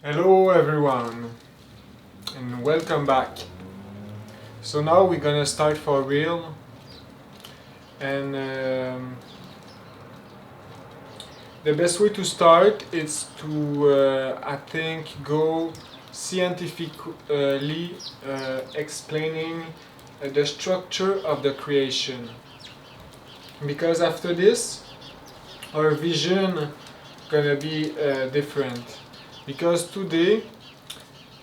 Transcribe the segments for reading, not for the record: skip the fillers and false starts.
Hello everyone and welcome back. So now we're gonna start for real, and the best way to start is to I think go scientifically explaining the structure of the creation, because after this our vision gonna be different, because today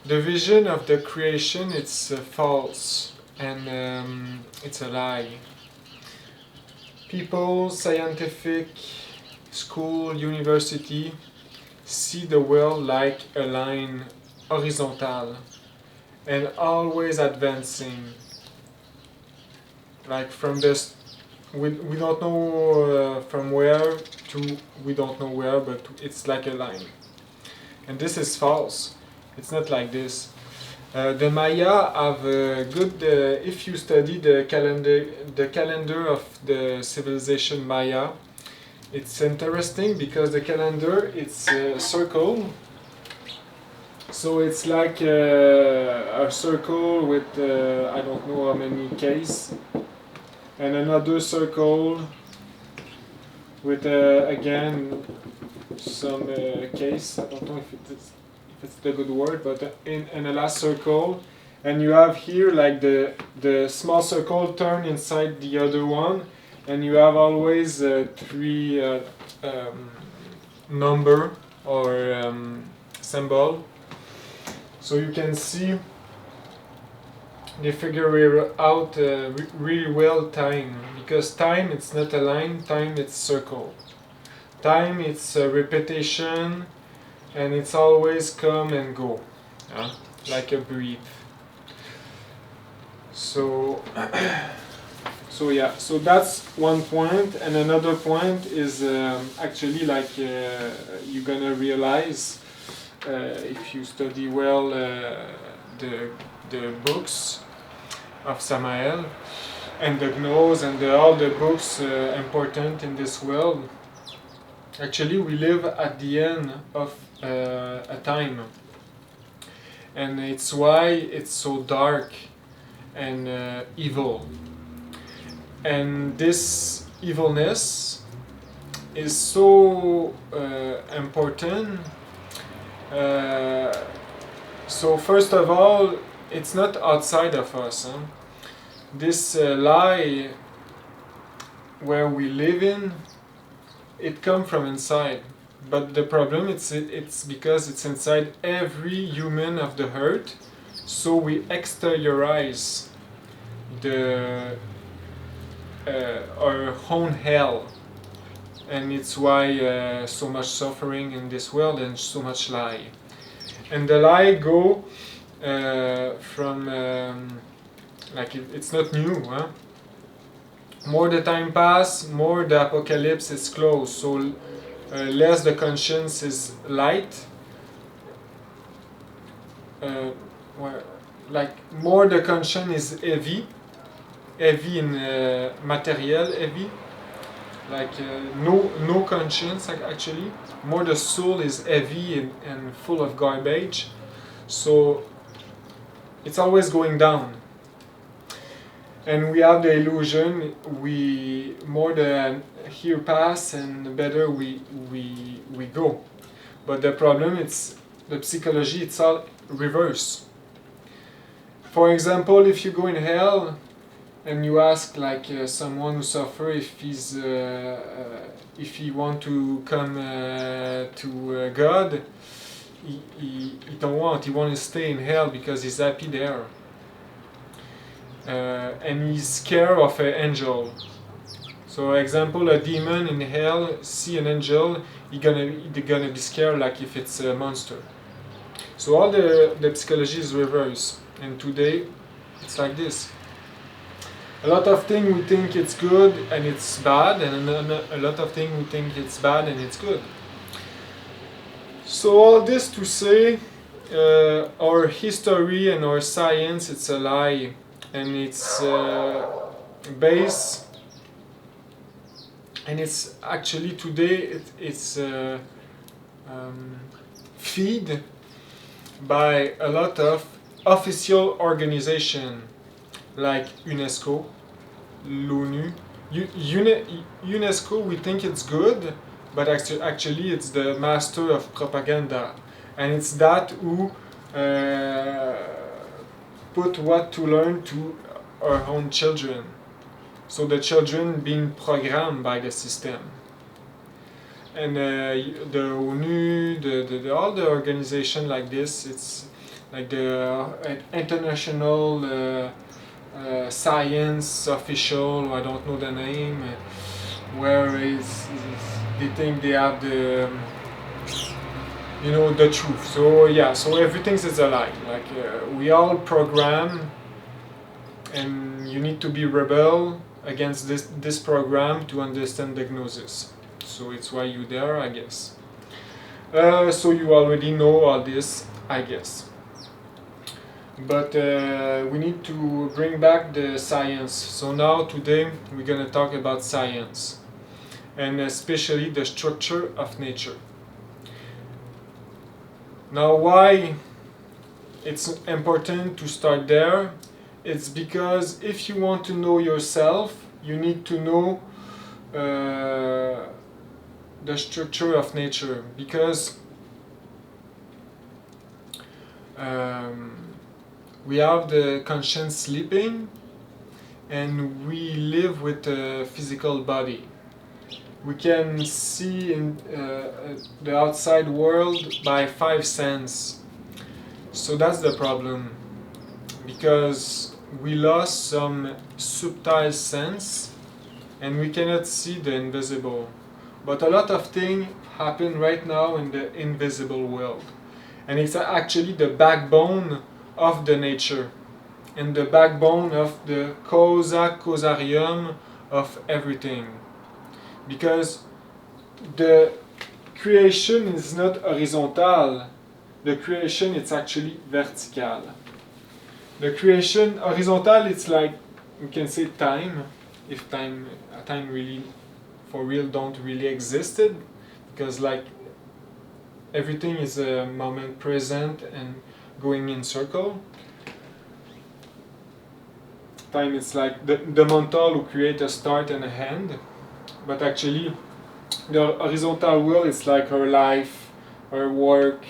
the vision of the creation it's false, and it's a lie. People, scientific, school, university see the world like a line, horizontal and always advancing, like from this we don't know from where to we don't know where, but it's like a line, and this is false. It's not like this. The Maya have a good. If you study the calendar of the civilization Maya, it's interesting because the calendar it's a circle. So it's like a circle with I don't know how many Ks, and another circle with again some Ks. I don't know if it's the good word, but in the last circle, and you have here like the small circle turn inside the other one, and you have always three number or symbol, so you can see they figure out really well time, because time it's not a line, time it's circle, time it's a repetition, and it's always come and go, like a breath. So so that's one point, and another point is actually like you're gonna realize if you study well the books of Samaël and the Gnose and all the books important in this world. Actually, we live at the end of a time, and it's why it's so dark and evil. And this evilness is so important. So first of all, it's not outside of us. This lie where we live in, it comes from inside. But the problem it's because it's inside every human of the earth. So we exteriorize the our own hell, and it's why so much suffering in this world and so much lie. And the lie go from like it's not new, huh? More the time pass, more the apocalypse is close. So less the conscience is light. Like more the conscience is heavy, heavy in material, heavy. Like no conscience actually. More the soul is heavy and full of garbage. So it's always going down. And we have the illusion, we more the here pass and the better we go. But the problem it's the psychology, it's all reverse. For example, if you go in hell and you ask like someone who suffer if he want to come to God, he don't want. He want to stay in hell because he's happy there. And he's scared of an angel. So, example, a demon in hell see an angel, they're gonna be scared like if it's a monster. So all the psychology is reverse, and today it's like this. A lot of things we think it's good and it's bad, and a lot of things we think it's bad and it's good. So all this to say, our history and our science it's a lie. And it's base, and it's actually today it's feed by a lot of official organizations like UNESCO, l'ONU. UNESCO, we think it's good, but actually it's the master of propaganda, and it's that who put what to learn to our own children. So the children being programmed by the system. And the ONU, all the organization like this, it's like the international science official, I don't know the name, where they think they have the the truth. So yeah, so everything is a lie. Like we all program, and you need to be rebel against this program to understand the gnosis. So it's why you're there, I guess. So you already know all this, I guess. But we need to bring back the science. So now today we're gonna talk about science, and especially the structure of nature. Now why it's important to start there? It's because if you want to know yourself, you need to know the structure of nature, because we have the conscience sleeping, and we live with a physical body. We can see in the outside world by 5 senses. So that's the problem, because we lost some subtle sense and we cannot see the invisible. But a lot of things happen right now in the invisible world, and it's actually the backbone of the nature and the backbone of the causarium of everything. Because the creation is not horizontal, the creation is actually vertical. The creation horizontal, it's like, you can say time, if time really for real don't really existed, because like everything is a moment present and going in circle. Time is like the mental who create a start and a end, but actually the horizontal world is like our life, our work,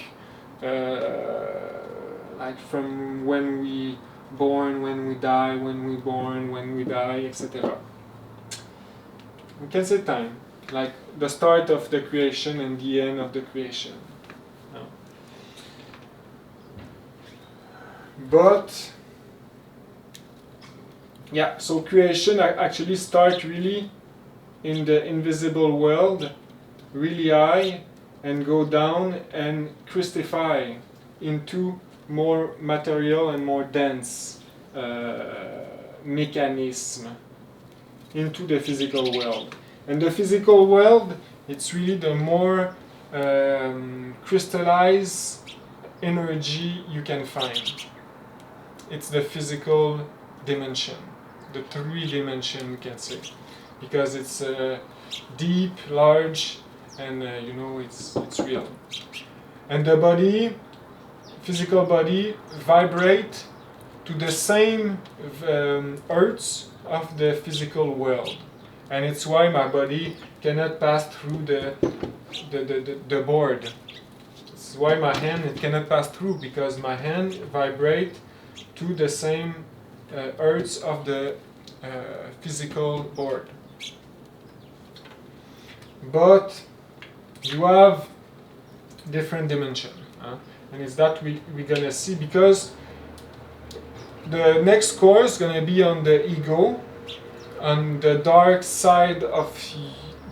like from when we born, when we die, when we born, when we die, etc. We can say time, like the start of the creation and the end of the creation. No. But yeah, so creation actually starts really in the invisible world, really high, and go down and crystallify into more material and more dense mechanism into the physical world. And the physical world, it's really the more crystallized energy you can find. It's the physical dimension, the 3 dimension we can say, because it's deep, large, and it's real. And the body, physical body, vibrate to the same hertz of the physical world, and it's why my body cannot pass through the board. It's why my hand it cannot pass through, because my hand vibrate to the same hertz of the physical board. But you have different dimension, and it's that we're gonna see, because the next course is gonna be on the ego, on the dark side of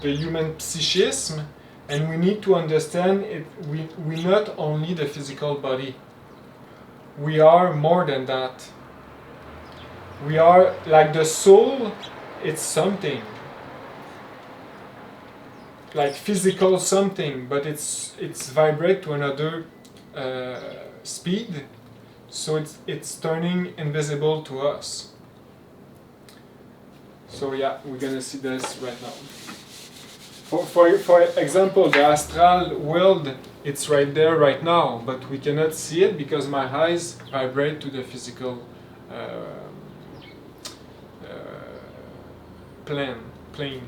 the human psychism, and we need to understand it. We're not only the physical body. We are more than that. We are like the soul. It's something like physical something, but it's vibrate to another speed, so it's turning invisible to us. So yeah, we're gonna see this right now. For example, the astral world it's right there right now, but we cannot see it because my eyes vibrate to the physical plane.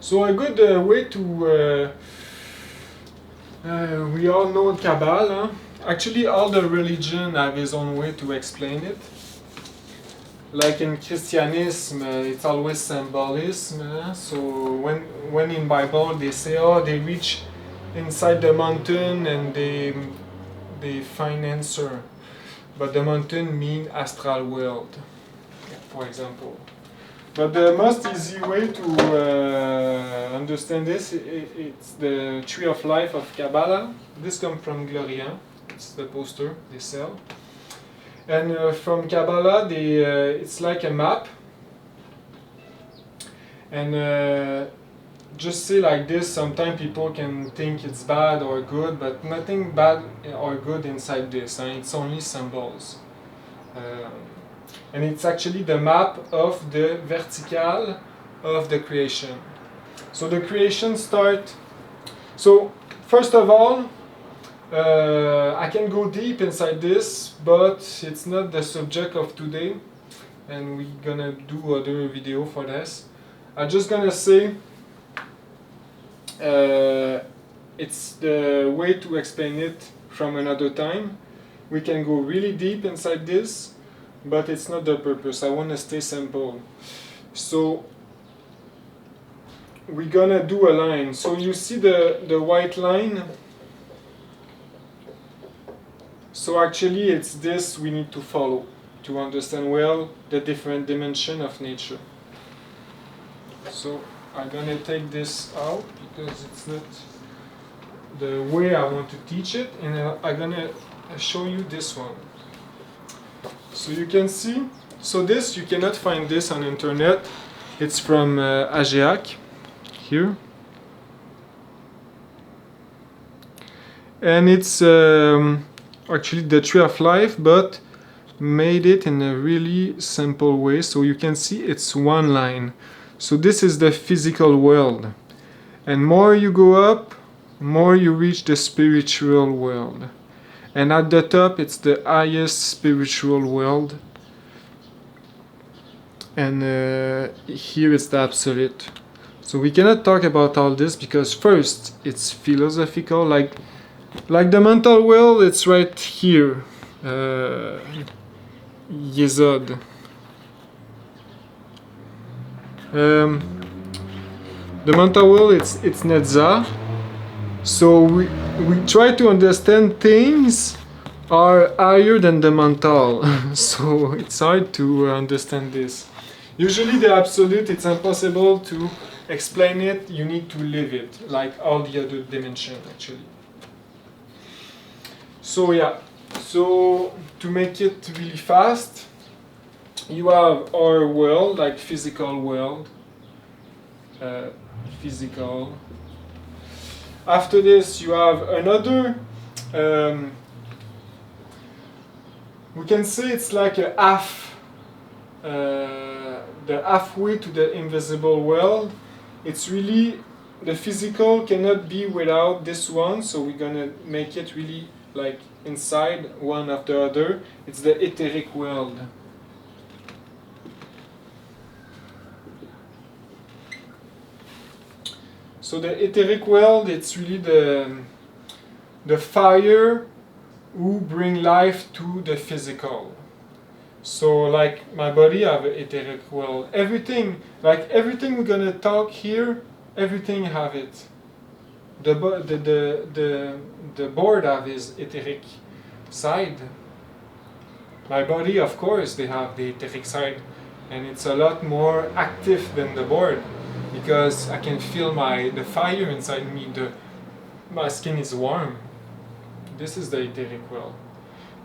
So a good way to we all know kabbalah. Actually, all the religion have his own way to explain it. Like in Christianism, it's always symbolism. So when in Bible they say, oh, they reach inside the mountain and they find answer, but the mountain mean astral world, for example. But the most easy way to understand this, it's the tree of life of Kabbalah. This comes from Gloria. It's the poster they sell. And from Kabbalah, it's like a map. And just say like this, sometimes people can think it's bad or good, but nothing bad or good inside this, and it's only symbols. And it's actually the map of the vertical of the creation. So the creation start. So first of all, I can go deep inside this, but it's not the subject of today, and we're gonna do other video for this. I'm just gonna say it's the way to explain it from another time. We can go really deep inside this, but it's not the purpose. I want to stay simple. So we're gonna do a line. So you see the white line. So actually it's this we need to follow to understand well the different dimension of nature. So I'm gonna take this out because it's not the way I want to teach it, and I'm gonna show you this one. So you can see, so this, you cannot find this on internet. It's from Ageac, here. And it's actually the tree of life, but made it in a really simple way. So you can see it's one line. So this is the physical world. And more you go up, more you reach the spiritual world. And at the top, it's the highest spiritual world. And here it's the absolute. So we cannot talk about all this because first, it's philosophical. Like the mental world, it's right here. Yesod. The mental world, it's Netza. So we try to understand things are higher than the mental. So it's hard to understand this. Usually the absolute, it's impossible to explain it. You need to live it, like all the other dimensions actually. So yeah, so to make it really fast, you have our world, like physical world, physical. After this, you have another, we can say it's like a half, the halfway to the invisible world. It's really, the physical cannot be without this one, so we're gonna make it really like inside one after the other. It's the etheric world. So the etheric world, it's really the fire who bring life to the physical. So like my body have an etheric world. Everything, like everything we're gonna talk here, everything have it. The board have his etheric side. My body, of course, they have the etheric side, and it's a lot more active than the board. Because I can feel the fire inside me, my skin is warm. This is the etheric world.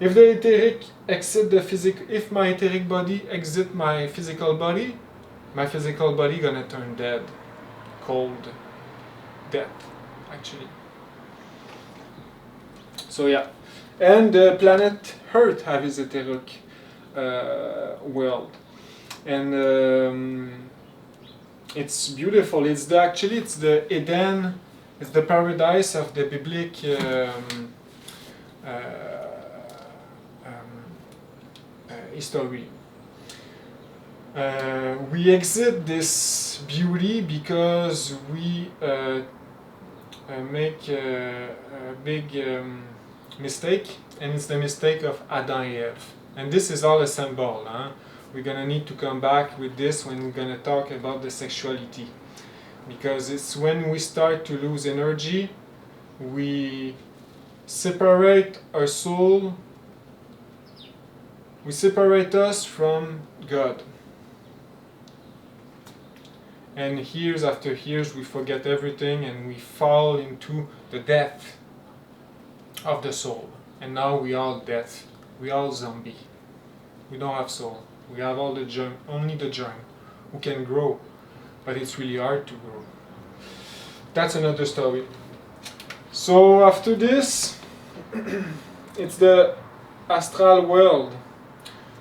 If the etheric exit the physical, if my etheric body exit my physical body gonna turn dead, cold, death, actually. So yeah, and the planet Earth have his etheric world, and it's beautiful. It's the Eden It's the paradise of the biblical history. We exit this beauty because we make a big mistake, and it's the mistake of Adam and Eve. And this is all a symbol. Huh? We're gonna need to come back with this when we're gonna talk about the sexuality, because it's when we start to lose energy, we separate our soul, we separate us from God. And years after years we forget everything and we fall into the death of the soul. And now we all dead. We all zombie. We don't have soul. We have all the germ, only the germ who can grow, but it's really hard to grow. That's another story. So after this, it's the astral world.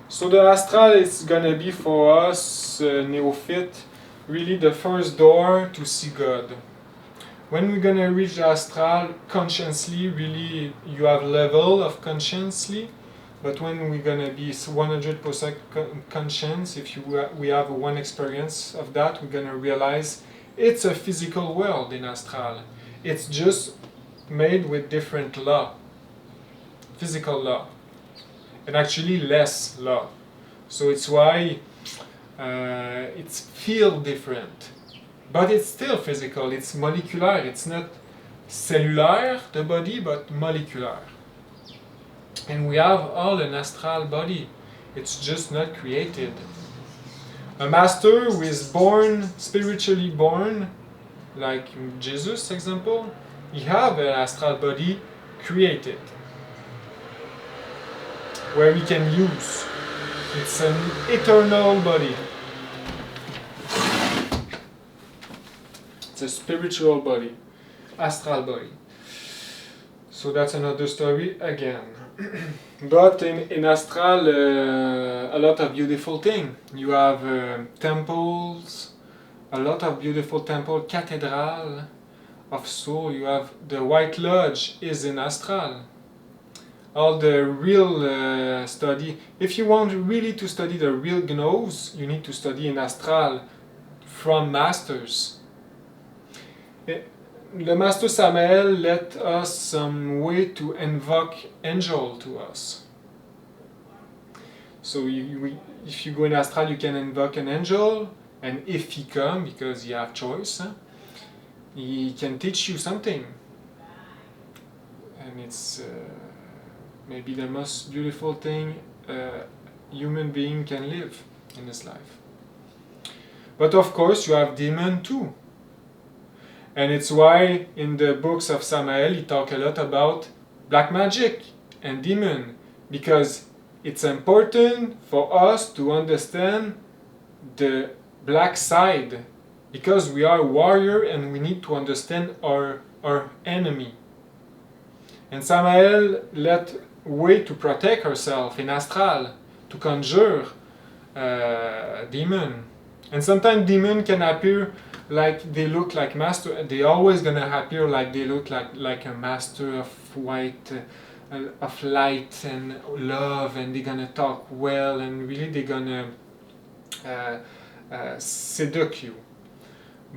So the astral is gonna be for us neophyte, really the first door to see God. When we're gonna reach the astral consciously, really you have level of consciously, but when we're gonna be 100% conscious, if we have one experience of that, we're gonna realize it's a physical world in astral. It's just made with different law, physical law, and actually less law. So it's why it's feel different, but it's still physical. It's molecular. It's not cellular, the body, but molecular. And we have all an astral body. It's just not created. A master who is born, spiritually born, like Jesus, example, he have an astral body created, where he can use. It's an eternal body. It's a spiritual body, astral body. So that's another story again. But in astral, a lot of beautiful things. You have temples, a lot of beautiful temple, cathedral of soul. You have the White Lodge is in astral. All the real study. If you want really to study the real gnose, you need to study in astral from masters. The Master Samaël let us some way to invoke angel to us. So if you go in astral, you can invoke an angel, and if he come, because you have choice, he can teach you something. And it's maybe the most beautiful thing a human being can live in his life. But of course, you have demon too. And it's why in the books of Samaël he talk a lot about black magic and demon, because it's important for us to understand the black side, because we are warrior and we need to understand our enemy. And Samaël let way to protect herself in astral, to conjure demon. And sometimes demon can appear like they look like master. They always gonna appear like they look like a master of white, of light and love, and they're gonna talk well, and really they're gonna seduce you.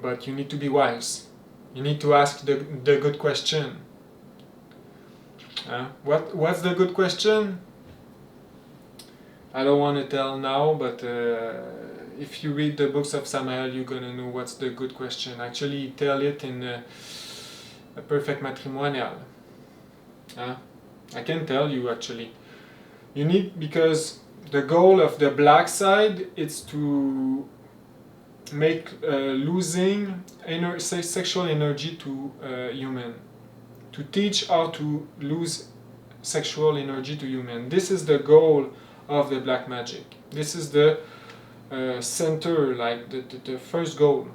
But you need to be wise. You need to ask the good question. What's the good question? I don't want to tell now, but if you read the books of Samaël, you're gonna know what's the good question. Actually, tell it in a perfect matrimonial. I can tell you actually. You need, because the goal of the black side is to make losing sexual energy to human. To teach how to lose sexual energy to human. This is the goal of the black magic. This is the center, like the first goal.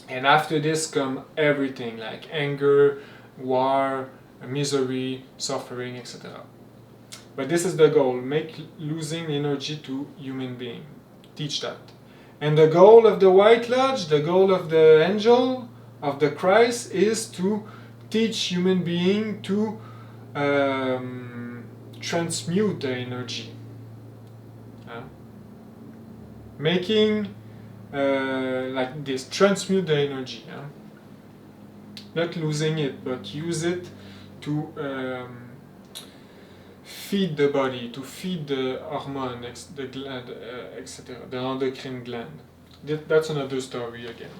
And after this come everything, like anger, war, misery, suffering, etc. But this is the goal, make losing energy to human being. Teach that. And the goal of the White Lodge, the goal of the angel, of the Christ is to teach human being to transmute the energy, making like this, transmute the energy, not losing it, but use it to feed the body, to feed the hormone, the gland, etc., the endocrine gland. That's another story again.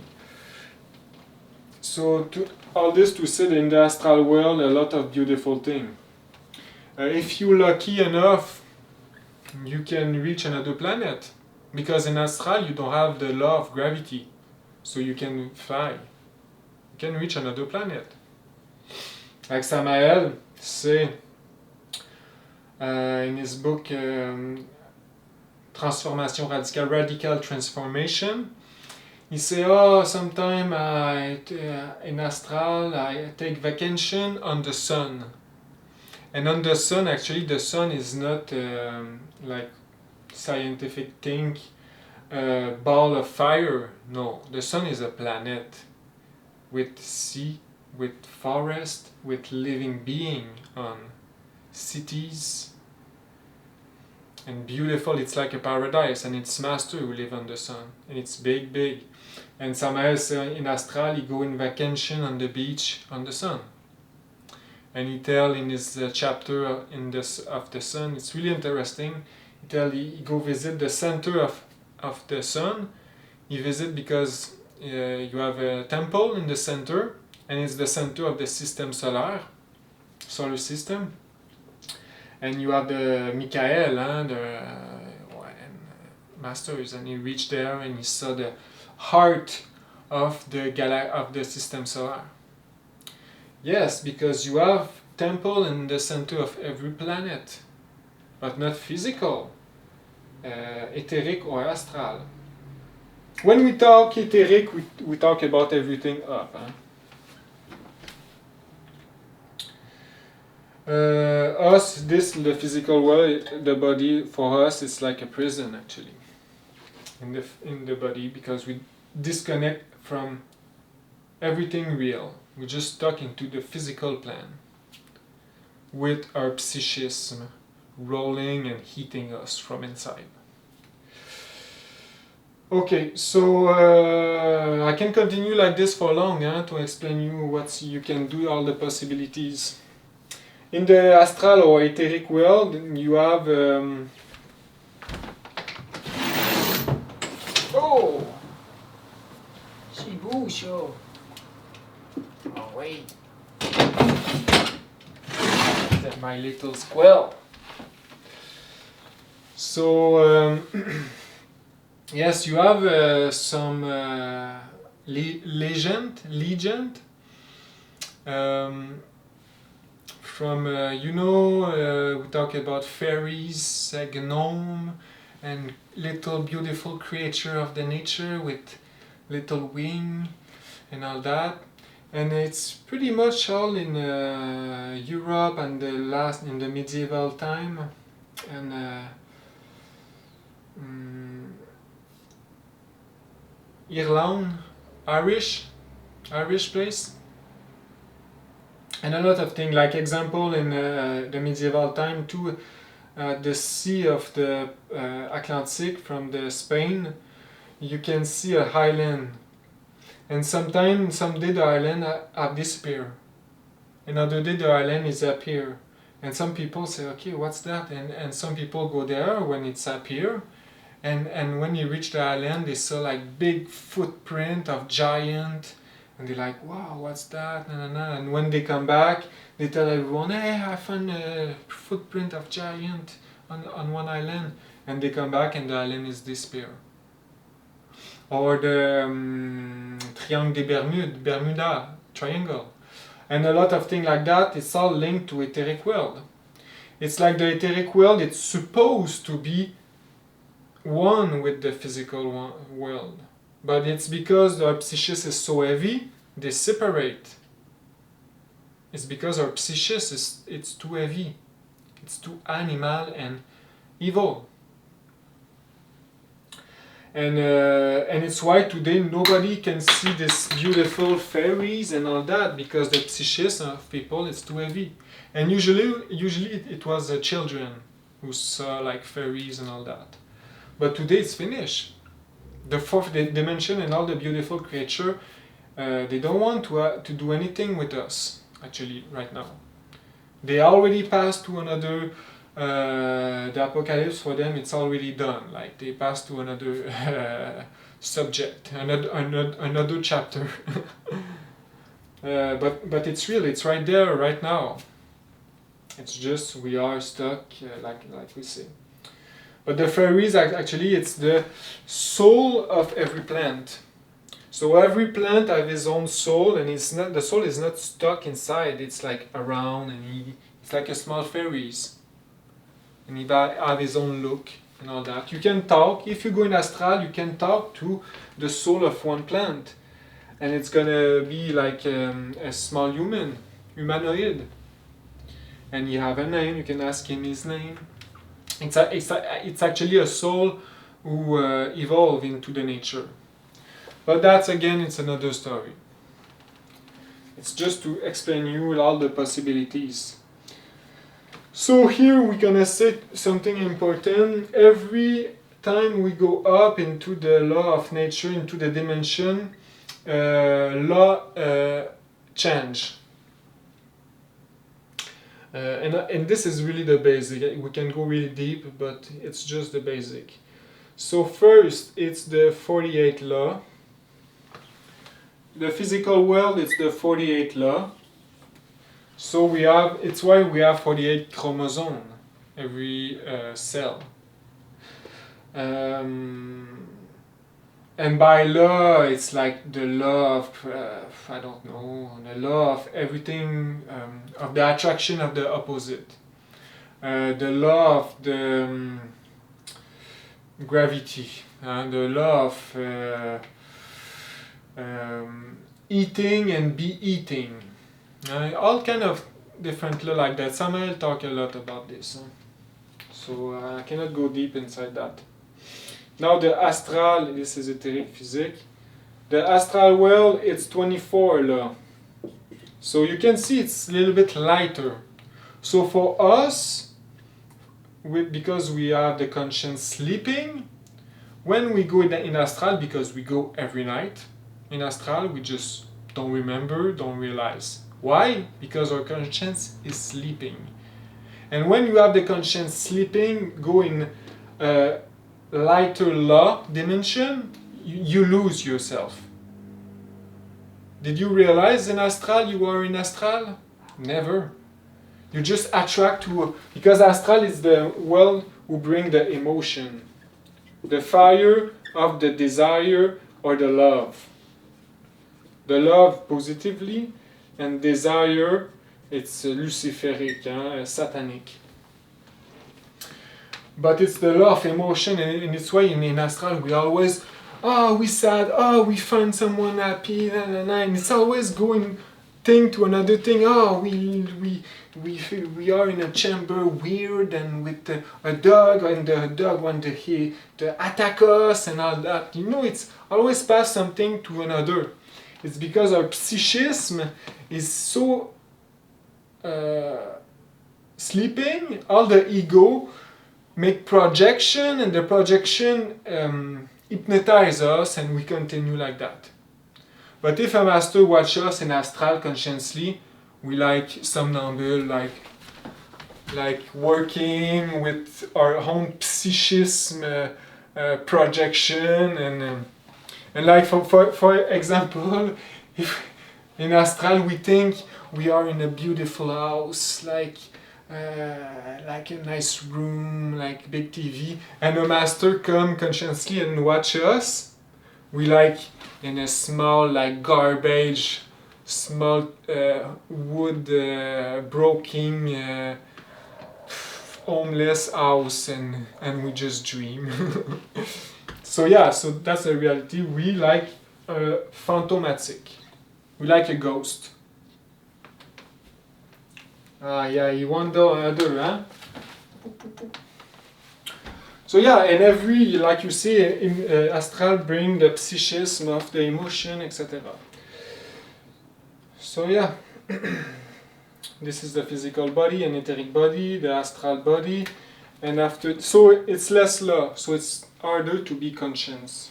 So all this to say that in the astral world, a lot of beautiful things. If you're lucky enough, you can reach another planet, because in astral you don't have the law of gravity, so you can fly. You can reach another planet. Like Samaël say in his book Transformation Radicale, Radical Transformation, he say, oh, sometime in astral I take vacation on the sun. And on the sun, actually, the sun is not like scientific thing, ball of fire. No, the sun is a planet with sea, with forest, with living being on, cities, and beautiful. It's like a paradise, and it's master who live on the sun, and it's big, big. And Samaël say in astral he go in vacation on the beach on the sun. And he tell in his chapter of the sun, it's really interesting. He tell he go visit the center of the sun. He visit because you have a temple in the center, and it's the center of the solar system. And you have the Michael, the masters, and he reached there and he saw the heart of the system solar. Yes, because you have temple in the center of every planet, but not physical, etheric or astral. When we talk etheric, we talk about everything up. The physical world, the body, for us, it's like a prison actually, in the body, because we disconnect from everything real. We just stuck into the physical plane with our psychism rolling and heating us from inside. Okay, so I can continue like this for long to explain you what you can do, all the possibilities. In the astral or etheric world, you have oh, Shibu. Oh wait, that's my little squirrel. So yes, you have some legend from we talk about fairies, gnome, and little beautiful creature of the nature with little wing and all that. And it's pretty much all in Europe and in the medieval time, and Ireland, Irish place, and a lot of things. Like example in the medieval time too, the sea of the Atlantic from the Spain, you can see a island. And someday the island have disappeared. Another day the island is appear. And some people say, okay, what's that? And some people go there when it's appear. And when you reach the island, they saw like big footprint of giant. And they're like, wow, what's that? And when they come back, they tell everyone, hey, I found a footprint of giant on one island. And they come back and the island is disappear. Or the Triangle des Bermudes, Bermuda Triangle. And a lot of things like that, it's all linked to etheric world. It's like the etheric world, it's supposed to be one with the physical world. But it's because our psychis is so heavy, they separate. It's because our psychis it's too heavy. It's too animal and evil. And it's why today nobody can see this beautiful fairies and all that, because the psychism of people is too heavy. And usually it was the children who saw like fairies and all that. But today it's finished. The fourth dimension and all the beautiful creature, they don't want to do anything with us actually right now. They already passed to another. The apocalypse for them, it's already done. Like they pass to another subject, another chapter. But it's real. It's right there, right now. It's just we are stuck, like we say. But the fairies, actually, it's the soul of every plant. So every plant has his own soul, and it's not, the soul is not stuck inside. It's like around, and it's like a small fairies. And he have his own look and all that. You can talk, if you go in astral, you can talk to the soul of one plant. And it's gonna be like a small humanoid. And you have a name, you can ask him his name. It's actually a soul who evolved into the nature. But that's again, it's another story. It's just to explain you all the possibilities. So here we're gonna say something important. Every time we go up into the law of nature, into the dimension, law change. And this is really the basic. We can go really deep, but it's just the basic. So first, it's the 48th law. The physical world, it's the 48th law. So we have, it's why we have 48 chromosomes, every cell. And by law, it's like the law of, I don't know, the law of everything, of the attraction of the opposite. The law of the gravity, the law of eating and be eating. All kind of different law like that. Samaël talk a lot about this. So I cannot go deep inside that. Now the astral, this is etheric physique. The astral world, it's 24 law. So you can see it's a little bit lighter. So for us, because we have the conscience sleeping, when we go in astral, because we go every night in astral, we just don't remember, don't realize. Why? Because our conscience is sleeping. And when you have the conscience sleeping, go in lighter law dimension, you lose yourself. Did you realize in astral you are in astral? Never. You just attract to, because astral is the world who bring the emotion, the fire of the desire or the love. The love positively, and desire, it's luciferic, satanic. But it's the law of emotion, and it's why in astral we always, we sad, we find someone happy, and it's always going thing to another thing. We are in a chamber weird and with a dog, and the dog want to attack us and all that. You know, it's always pass something to another. It's because our psychism is so sleeping, all the ego make projection, and the projection hypnotize us, and we continue like that. But if a master watch us in astral consciously, we like somnambule, like working with our own psychism projection, and like for example, if in astral we think we are in a beautiful house, like a nice room, like big TV, and a master come consciously and watch us, we like in a small, like garbage, small wood broken homeless house, and we just dream. So yeah, so that's the reality. We like phantomatic. We like a ghost. Yeah, you wonder another, huh? So yeah, and every, like you see, astral bring the psychism of the emotion, etc. So yeah, this is the physical body and etheric body, the astral body, and after, so it's less law, so it's harder to be conscious.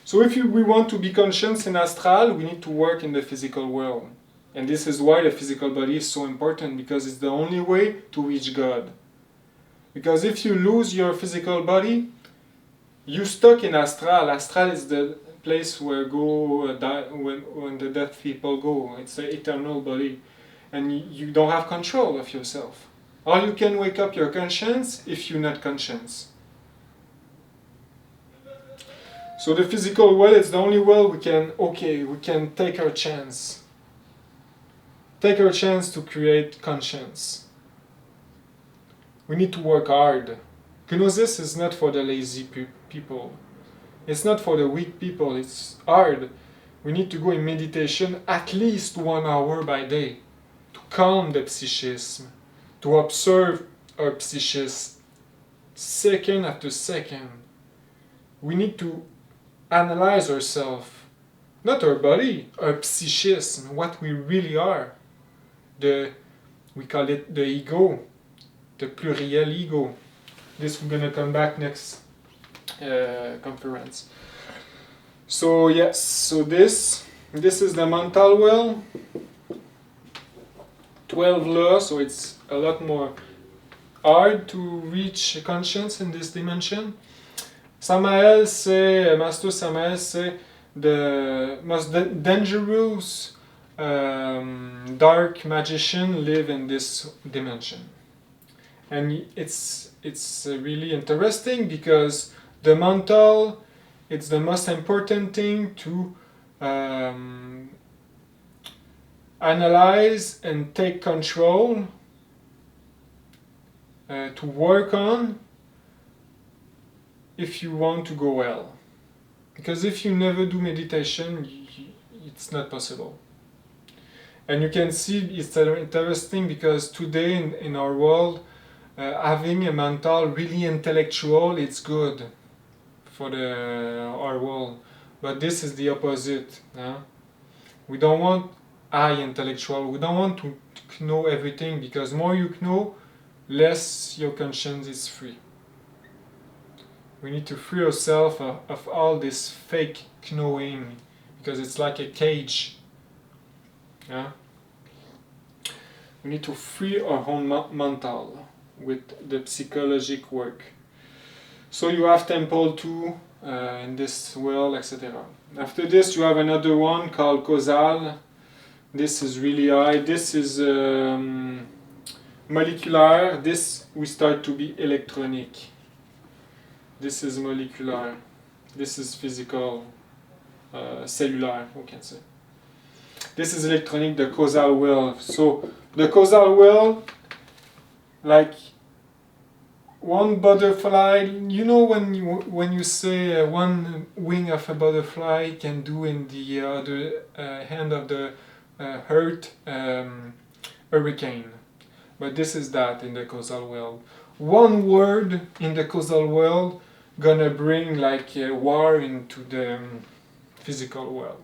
So if we want to be conscious in astral, we need to work in the physical world. And this is why the physical body is so important, because it's the only way to reach God. Because if you lose your physical body, you stuck in astral. Astral is the place where when the dead people go. It's an eternal body. And you don't have control of yourself. Or you can wake up your conscience if you're not conscious. So the physical world is the only world we can take our chance. Take our chance to create conscience. We need to work hard. Gnosis is not for the lazy people. It's not for the weak people. It's hard. We need to go in meditation at least 1 hour by day to calm the psychism, to observe our psychism second after second. We need to analyze ourselves, not our body, our psychism, what we really are. We call it the ego. The pluriel ego. This we're gonna come back next conference. So yes, so this is the mental world. 12 laws, so it's a lot more hard to reach conscience in this dimension. Samaël say, Master Samaël say, the most dangerous dark magician live in this dimension. And it's really interesting because the mental, it's the most important thing to analyze and take control, to work on if you want to go well. Because if you never do meditation, it's not possible. And you can see it's interesting because today in our world, having a mental really intellectual, it's good for our world. But this is the opposite. We don't want high intellectual. We don't want to know everything, because more you know, less your conscience is free. We need to free ourselves of all this fake knowing, because it's like a cage. We need to free our own mental with the psychological work. So you have temple 2 in this world, etc. After this you have another one called causal. This is really high. This is molecular. This we start to be electronic. This is molecular. This is physical, cellular, we can say. This is electronic, the causal world. So the causal world, like one butterfly, you know when you say one wing of a butterfly can do in the other hand of the earth hurricane. But this is that in the causal world. One word in the causal world gonna bring like a war into the physical world.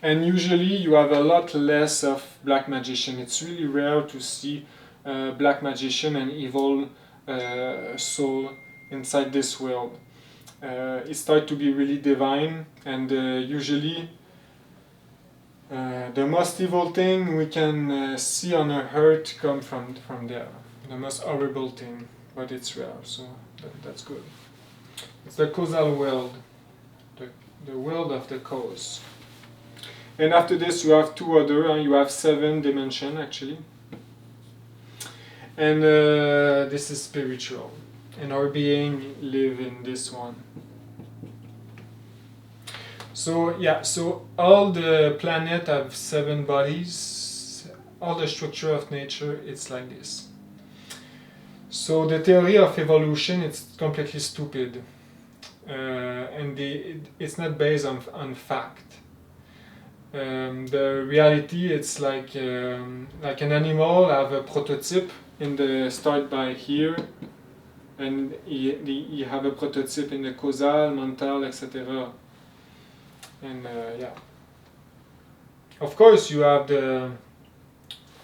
And usually you have a lot less of black magician. It's really rare to see black magician and evil soul inside this world. It starts to be really divine, and usually the most evil thing we can see on our earth come from there. The most horrible thing, but it's rare, so that's good. It's the causal world, the world of the cause. And after this you have 2 other, you have 7 dimensions actually. And this is spiritual. And our being live in this one. So yeah, so all the planet have 7 bodies. All the structure of nature, it's like this. So the theory of evolution, it's completely stupid. And it's not based on fact. The reality, it's like an animal have a prototype in the start by here, and you have a prototype in the causal, mental, etc. And yeah, of course you have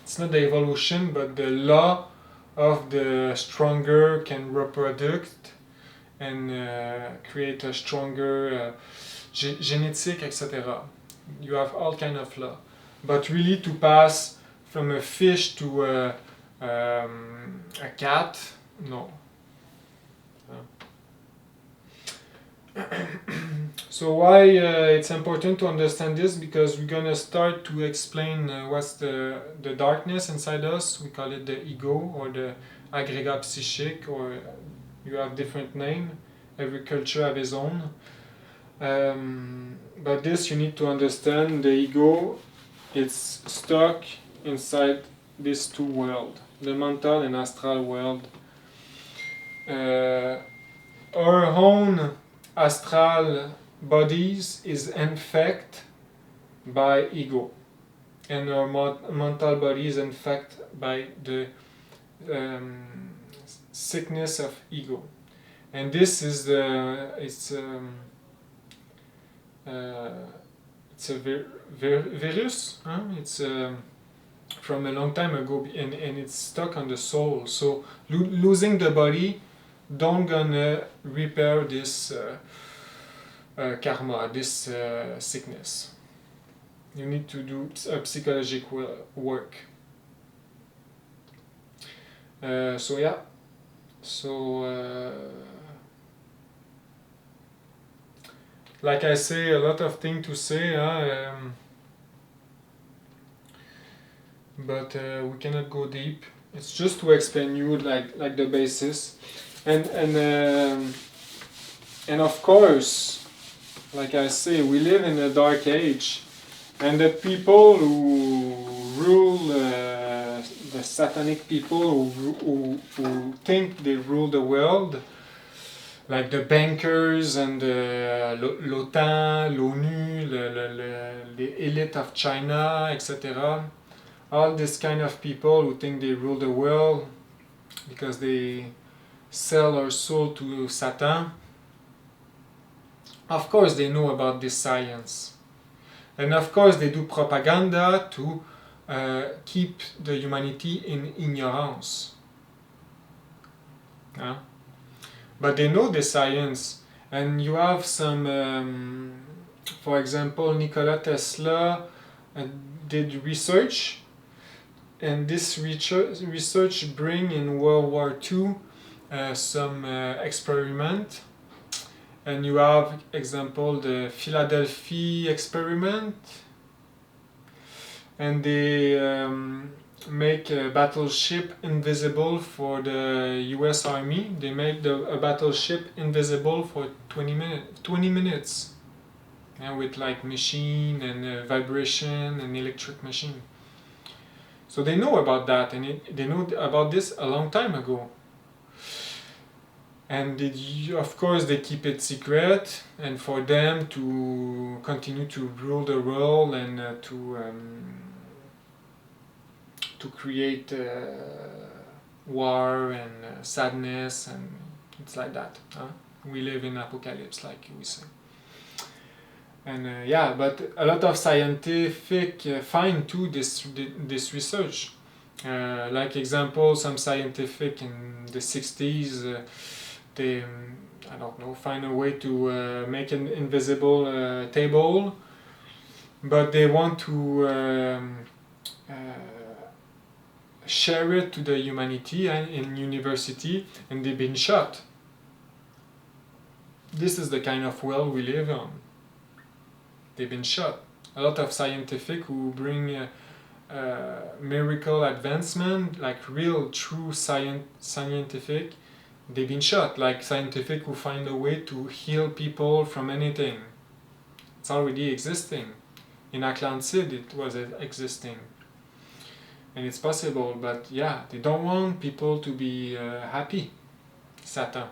it's not the evolution, but the law of the stronger can reproduce and create a stronger genetic, etc. You have all kind of law, but really to pass from a fish to a cat, no. So why it's important to understand this, because we're gonna start to explain what's the darkness inside us. We call it the ego or the agrégat psychique, or you have different name. Every culture have its own. But this you need to understand. The ego, it's stuck inside these two worlds, the mental and astral world. Our own astral bodies is infected by ego, and our mental body is infected by the sickness of ego. And this is it's a virus, huh? It's from a long time ago, and it's stuck on the soul. So losing the body don't gonna repair this karma, this sickness. You need to do a psychological work. So yeah, so like I say, a lot of things to say, but we cannot go deep. It's just to explain you like the basis, and of course, like I say, we live in a dark age, and the people who rule, the satanic people who think they rule the world, like the bankers and l'OTAN, l'ONU, the elite of China, etc. All this kind of people who think they rule the world because they sell our soul to Satan. Of course they know about this science. And of course they do propaganda to keep the humanity in ignorance. But they know the science. And you have some, for example, Nikola Tesla did research, and this research bring in World War II some experiment. And you have, example, the Philadelphia experiment, and they make a battleship invisible for the US Army. They make a battleship invisible for 20 minutes, and with like machine and vibration and electric machine. So they know about that, and they know about this a long time ago. And of course they keep it secret, and for them to continue to rule the world and to create war and sadness, and it's like that. We live in apocalypse, like we say. And yeah, but a lot of scientific find too this research. Like example, some scientific in the 60s, they, I don't know, find a way to make an invisible table, but they want to share it to the humanity in university, and they've been shot. This is the kind of world we live on. They've been shot. A lot of scientific who bring miracle advancement, like real true scientific, they've been shot. Like scientific who find a way to heal people from anything. It's already existing. In Atlantid it was existing. And it's possible, but yeah, they don't want people to be happy. Satan.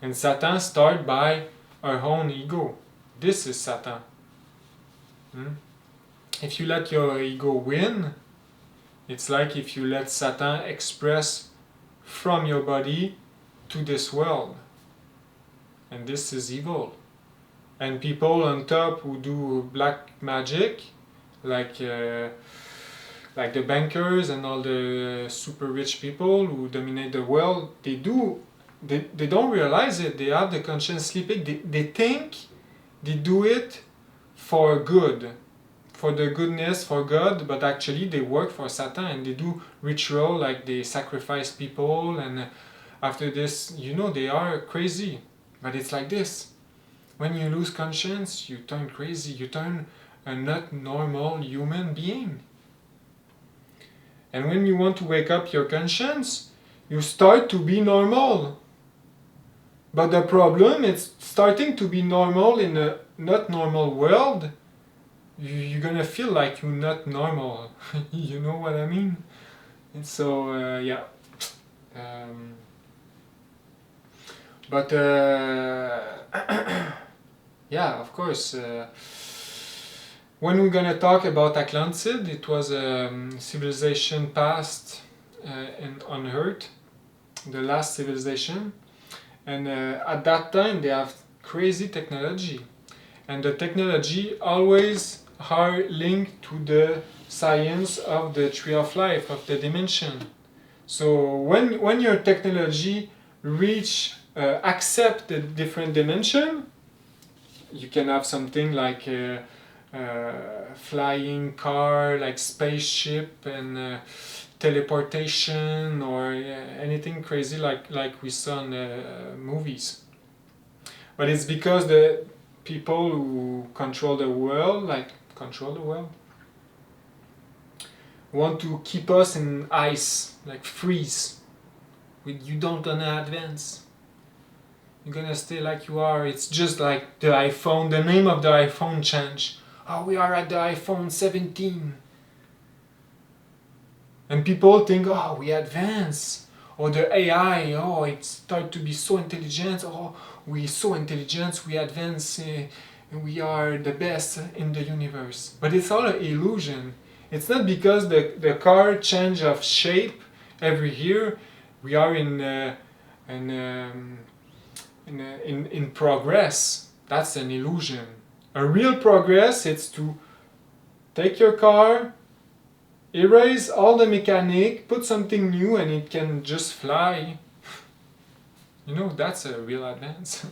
And Satan starts by our own ego. This is Satan. If you let your ego win, it's like if you let Satan express from your body to this world. And this is evil. And people on top who do black magic, like the bankers and all the super rich people who dominate the world, they don't realize it. They have the conscience sleeping. They think they do it for good, for the goodness, for God, but actually they work for Satan, and they do ritual, like they sacrifice people, and after this, they are crazy. But it's like this. When you lose conscience, you turn crazy. You turn a not normal human being. And when you want to wake up your conscience, you start to be normal. But the problem is starting to be normal in a not normal world. You're gonna feel like you're not normal. You know what I mean? And so, yeah. But yeah, of course, when we're gonna talk about Atlantid, it was a civilization past on Earth, the last civilization, and at that time they have crazy technology, and the technology always are linked to the science of the tree of life, of the dimension. So when your technology accept the different dimension, you can have something like a flying car, like spaceship, and teleportation, or anything crazy like we saw in the movies. But it's because the people who control the world, want to keep us in ice, like freeze. You don't gonna advance. You're gonna stay like you are. It's just like the iPhone. The name of the iPhone changed. Oh, we are at the iPhone 17. And people think, oh, we advance. Or the AI, oh, it started to be so intelligent. Oh, we're so intelligent, we advance. We are the best in the universe. But it's all an illusion. It's not because the car change of shape every year. We are in progress. That's an illusion. A real progress is to take your car, erase all the mechanic, put something new, and it can just fly. That's a real advance.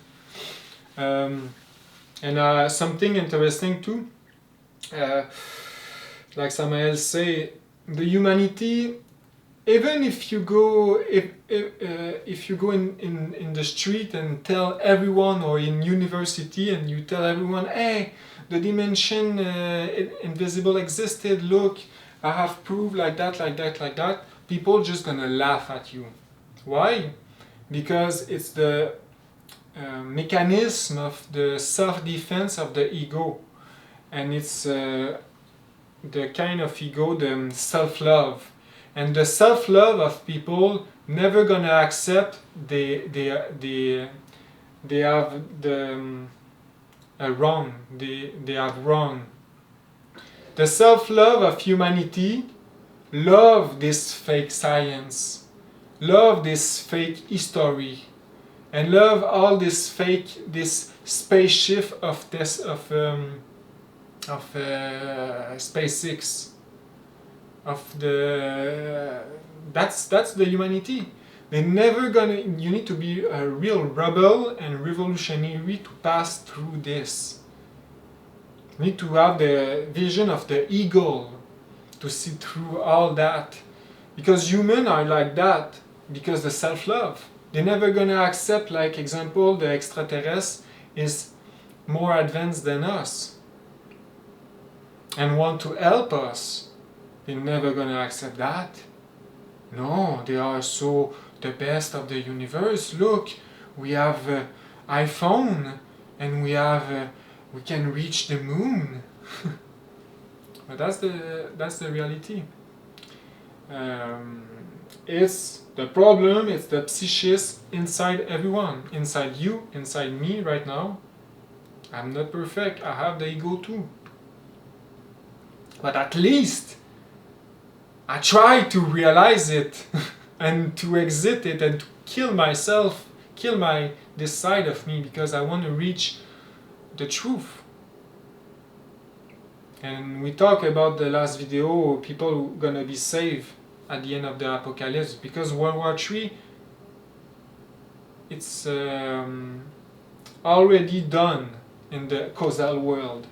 And something interesting too, like Samaël say, the humanity, even if you go if you go in the street and tell everyone, or in university, and you tell everyone, hey, the dimension invisible existed, look, I have proof like that, people just gonna laugh at you. Why? Because it's the mechanism of the self-defense of the ego, and it's the kind of ego, the self-love. And the self-love of people never gonna accept they have the wrong. They have wrong. The self-love of humanity love this fake science, love this fake history, and love all this spaceship of SpaceX. That's the humanity. They're never gonna. You need to be a real rebel and revolutionary to pass through this. You need to have the vision of the eagle to see through all that, because humans are like that. Because the self-love, they're never gonna accept, like example, the extraterrestrial is more advanced than us and want to help us. They're never gonna accept that. No, they are so the best of the universe. Look, we have iPhone, and we can reach the moon. But that's the reality. It's the problem. It's the psychism inside everyone, inside you, inside me right now. I'm not perfect. I have the ego too. But at least I try to realize it and to exit it and kill myself, this side of me, because I want to reach the truth. And we talk about the last video, people who gonna be saved at the end of the apocalypse, because World War III, it's already done in the causal world.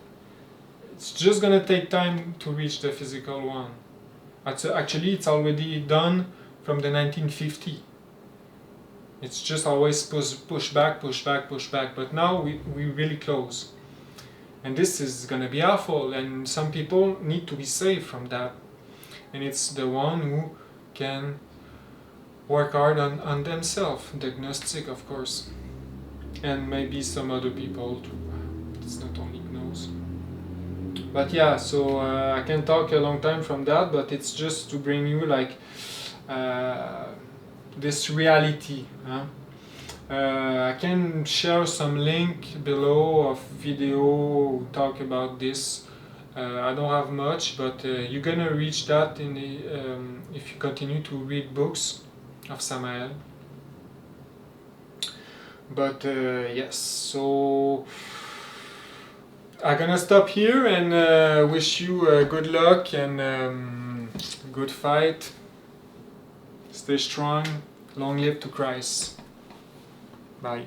It's just gonna take time to reach the physical one. Actually, it's already done from the 1950. It's just always push back, but now we really close. And this is gonna be awful, and some people need to be saved from that. And it's the one who can work hard on themselves, the agnostic, of course. And maybe some other people too. It's not only gnosis. But yeah, so I can talk a long time from that, but it's just to bring you like this reality. I can share some link below of video talk about this. I don't have much, but you're gonna reach that in the if you continue to read books of Samaël. But yes, so I'm gonna stop here and wish you good luck and good fight. Stay strong. Long live to Christ. Bye.